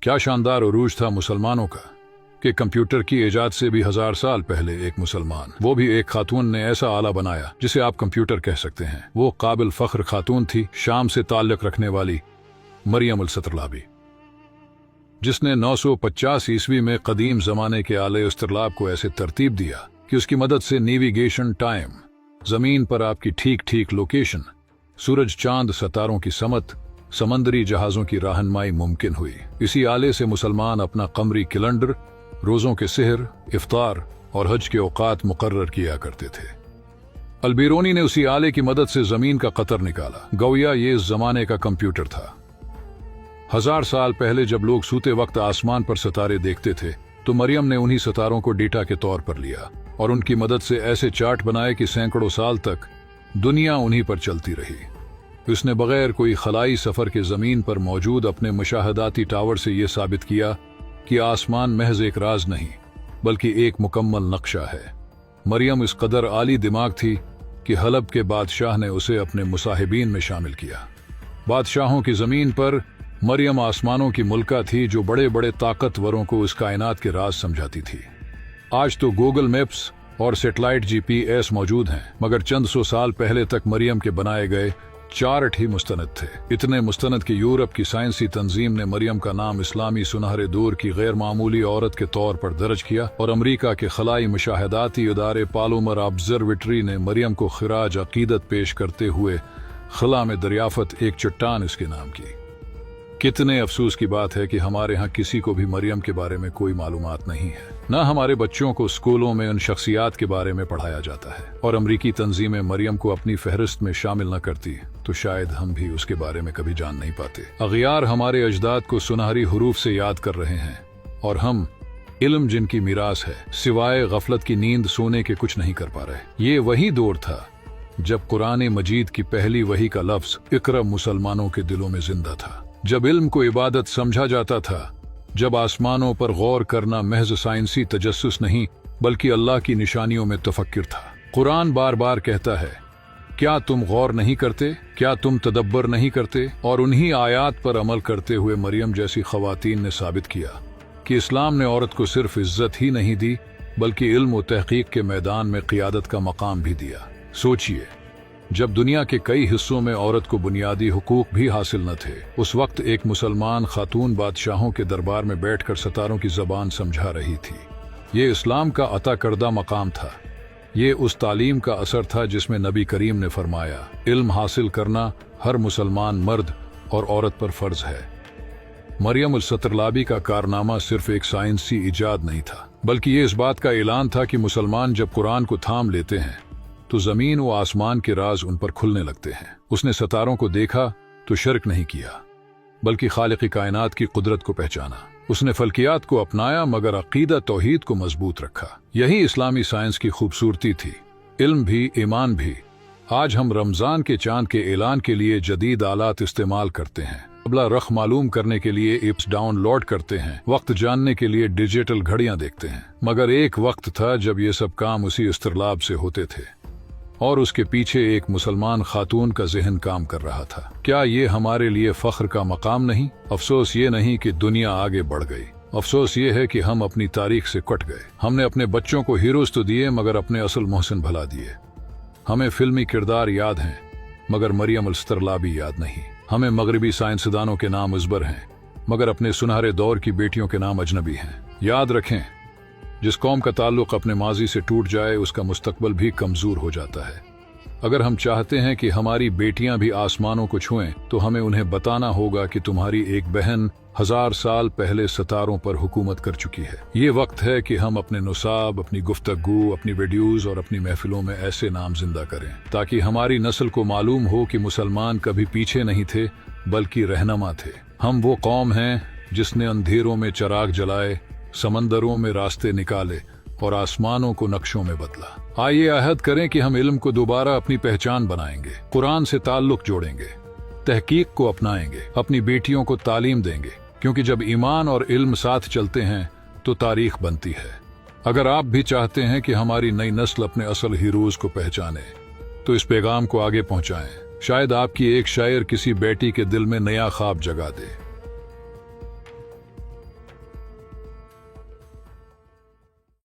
क्या शानदार उरूज था मुसलमानों का कि कंप्यूटर की इजाद से भी 1000 साल पहले एक मुसलमान, वो भी एक खातून ने ऐसा आला बनाया जिसे आप कंप्यूटर कह सकते हैं। वो काबिल फख्र खातून थी, शाम से ताल्लुक रखने वाली मरियम अल-सतरलाबी, जिसने 950 ईस्वी में कदीम जमाने के आले इस्तिरलाब को ऐसे तरतीब दिया कि उसकी मदद से नेविगेशन टाइम, जमीन पर आपकी ठीक ठीक लोकेशन, सूरज चांद सितारों की समत, समंदरी जहाजों की रहनुमाई मुमकिन हुई। इसी आले से मुसलमान अपना कमरी कैलेंडर, रोजों के सेहर, इफ्तार और हज के औकात मुकर्रर किया करते थे। अलबीरोनी ने उसी आले की मदद से जमीन का कतर निकाला। गोया ये इस जमाने का कंप्यूटर था। 1000 साल पहले जब लोग सूते वक्त आसमान पर सितारे देखते थे तो मरियम ने उन्हीं सितारों को डेटा के तौर पर लिया और उनकी मदद से ऐसे चार्ट बनाए कि सैकड़ों साल तक दुनिया उन्हीं पर चलती रही। उसने बगैर कोई खलाई सफर के जमीन पर मौजूद अपने मुशाहदाती टावर से यह साबित किया कि आसमान महज एक राज नहीं बल्कि एक मुकम्मल नक्शा है। मरियम इस कदर आली दिमाग थी कि हलब के बादशाह ने उसे अपने मुसाहिबीन में शामिल किया। बादशाहों की जमीन पर मरियम आसमानों की मुल्का थी जो बड़े बड़े ताकतवरों को इस कायनात के राज समझाती थी। आज तो गूगल मैप्स और सैटेलाइट GPS मौजूद हैं, मगर चंद सौ साल पहले तक मरियम के बनाए गए चार्ट ही मुस्तनद थे। इतने मुस्तनद कि यूरोप की साइंसी तंजीम ने मरियम का नाम इस्लामी सुनहरे दौर की गैर मामूली औरत के तौर पर दर्ज किया और अमरीका के खलाई मुशाहदाती इदारे पालोमर ऑब्जर्वेटरी ने मरियम को खिराज अकीदत पेश करते हुए खला में दरियाफत एक चट्टान इसके नाम की। कितने अफसोस की बात है कि हमारे यहाँ किसी को भी मरियम के बारे में कोई मालूमात नहीं है। न हमारे बच्चों को स्कूलों में उन शख्सियात के बारे में पढ़ाया जाता है, और अमरीकी तंजीमें मरियम को अपनी फहरिस्त में शामिल न करती तो शायद हम भी उसके बारे में कभी जान नहीं पाते। अगियार हमारे अजदाद को सुनहरी हुरूफ से याद कर रहे हैं और हम इल्म जिनकी मीरास है सिवाय गफलत की नींद सोने के कुछ नहीं कर पा रहे। ये वही दौर था जब कुरान मजीद की पहली वही का लफ्ज इकरा मुसलमानों के दिलों में जिंदा था, जब इल्म को इबादत समझा जाता था, जब आसमानों पर गौर करना महज साइंसी तजस्सुस नहीं बल्कि अल्लाह की निशानियों में तफक्कुर था। कुरान बार बार कहता है, क्या तुम गौर नहीं करते, क्या तुम तदब्बर नहीं करते? और उन्हीं आयात पर अमल करते हुए मरियम जैसी खवातीन ने साबित किया कि इस्लाम ने औरत को सिर्फ इज्जत ही नहीं दी बल्कि इल्म और तहकीक के मैदान में क़ियादत का मकाम भी दिया। सोचिए, जब दुनिया के कई हिस्सों में औरत को बुनियादी हुकूक भी हासिल न थे, उस वक्त एक मुसलमान खातून बादशाहों के दरबार में बैठकर सितारों की जबान समझा रही थी। ये इस्लाम का अता करदा मकाम था। ये उस तालीम का असर था जिसमें नबी करीम ने फरमाया, इल्म हासिल करना हर मुसलमान मर्द और औरत पर फर्ज है। मरियम अल-सतरलाबी का कारनामा सिर्फ एक साइंसी इजाद नहीं था बल्कि ये इस बात का ऐलान था कि मुसलमान जब कुरान को थाम लेते हैं तो जमीन व आसमान के राज उन पर खुलने लगते हैं। उसने सितारों को देखा तो शिर्क नहीं किया बल्कि खालिक़ कायनात की कुदरत को पहचाना। उसने फल्कियात को अपनाया मगर अकीदा तौहीद को मजबूत रखा। यही इस्लामी साइंस की खूबसूरती थी, इल्म भी ईमान भी। आज हम रमजान के चांद के ऐलान के लिए जदीद आलात इस्तेमाल करते हैं, अबला रख मालूम करने के लिए ऐप्स डाउनलोड करते हैं, वक्त जानने के लिए डिजिटल घड़ियां देखते हैं, मगर एक वक्त था जब ये सब काम उसी इस्तिरलाब से होते थे और उसके पीछे एक मुसलमान खातून का जहन काम कर रहा था। क्या ये हमारे लिए फख्र का मकाम नहीं? अफसोस ये नहीं कि दुनिया आगे बढ़ गई, अफसोस ये है कि हम अपनी तारीख से कट गए। हमने अपने बच्चों को हीरोज तो दिए मगर अपने असल मोहसिन भुला दिए। हमें फिल्मी किरदार याद हैं मगर मरियम अल-सतरलाबी याद नहीं। हमें मगरबी साइंसदानों के नाम अजबर हैं मगर अपने सुनहरे दौर की बेटियों के नाम अजनबी हैं। याद रखें, जिस कौम का ताल्लुक अपने माजी से टूट जाए उसका मुस्तकबल भी कमजोर हो जाता है। अगर हम चाहते हैं कि हमारी बेटियां भी आसमानों को छुएं तो हमें उन्हें बताना होगा कि तुम्हारी एक बहन 1000 साल पहले सितारों पर हुकूमत कर चुकी है। ये वक्त है कि हम अपने नुसाब, अपनी गुफ्तगू, अपनी वीडियोज और अपनी महफिलों में ऐसे नाम जिंदा करें ताकि हमारी नस्ल को मालूम हो कि मुसलमान कभी पीछे नहीं थे बल्कि रहनुमा थे। हम वो कौम हैं जिसने अंधेरों में चिराग जलाए, समंदरों में रास्ते निकाले और आसमानों को नक्शों में बदला। आइए अहद करें कि हम इल्म को दोबारा अपनी पहचान बनाएंगे, कुरान से ताल्लुक जोड़ेंगे, तहकीक को अपनाएंगे, अपनी बेटियों को तालीम देंगे, क्योंकि जब ईमान और इल्म साथ चलते हैं तो तारीख बनती है। अगर आप भी चाहते हैं कि हमारी नई नस्ल अपने असल हीरोज को पहचाने तो इस पैगाम को आगे पहुंचाएं। शायद आपकी एक शायर किसी बेटी के दिल में नया ख्वाब जगा दे।